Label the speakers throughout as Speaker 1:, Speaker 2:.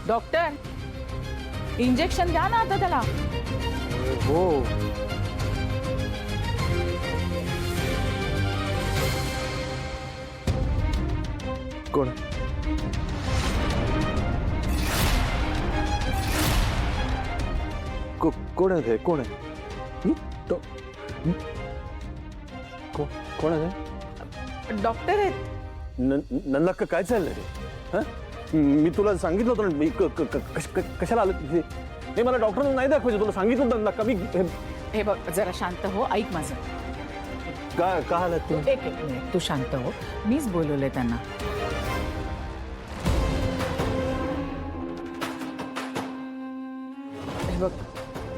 Speaker 1: Doctor, injection द्या ना आता त्याला.
Speaker 2: हो. कोण कोण आहे ते? कोण आहे? कोण आहे?
Speaker 1: डॉक्टर आहेत.
Speaker 2: नक्का काय चाललंय रे? मी तुला सांगितलं होतं ना, मी कशाला आलं तिथे? हे मला डॉक्टरांना नाही दाखवायचं, तुला सांगितलं होतं नक्का मी.
Speaker 1: हे बघ, जरा शांत हो, ऐक माझं.
Speaker 2: का आलं तू?
Speaker 1: एक मिनिट, तू शांत हो. मीच बोलवलंय त्यांना. हे बघ,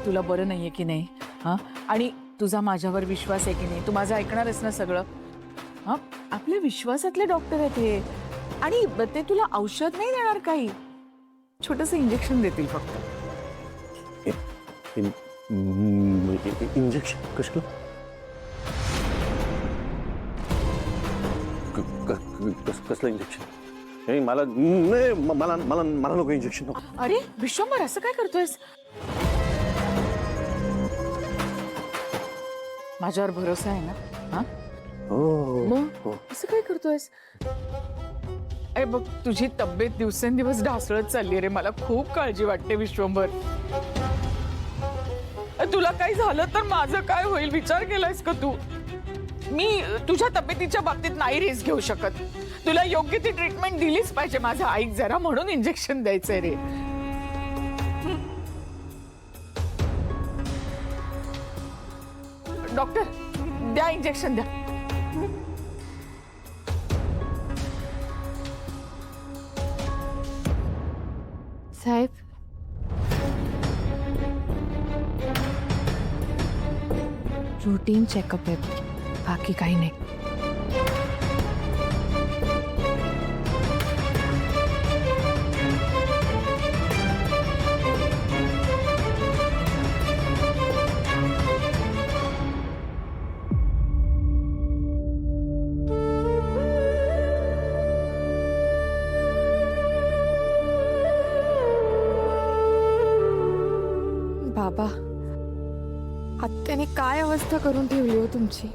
Speaker 1: तुला बरं नाहीये की नाही? हा, आणि तुझा माझ्यावर विश्वास आहे की नाही? तू माझं ऐकणारच ना सगळं? हा, आपल्या विश्वासातले डॉक्टर आहेत हे, आणि ते तुला औषध नाही देणार, काही छोटस इंजेक्शन देतील फक्त.
Speaker 2: इंजेक्शन कसलं? कसलं इंजेक्शन? नाही मला नाही, मला मला मला नको इंजेक्शन. नको.
Speaker 1: अरे विश्वंभर, असं काय करतोयस? माझ्यावर भरोसा आहे ना? हा, मग असं काय करतोयस? अरे बघ, तुझी तब्येत दिवसेंदिवस ढासळत चालली रे. मला खूप काळजी वाटते विश्वंभर. तुला काही झालं तर माझं काय होईल, विचार केलायस का तू? मी तुझ्या तब्येतीच्या बाबतीत नाही रिस्क घेऊ शकत. तुला योग्य ती ट्रीटमेंट दिलीच पाहिजे. माझं ऐक जरा, म्हणून इंजेक्शन द्यायचंय रे. डॉक्टर, द्या इंजेक्शन, द्या.
Speaker 3: साहेब, रूटीन चेकअप आहे, बाकी काही नाही. बाबा, आत्याने काय अवस्था करून ठेवली हो तुमची.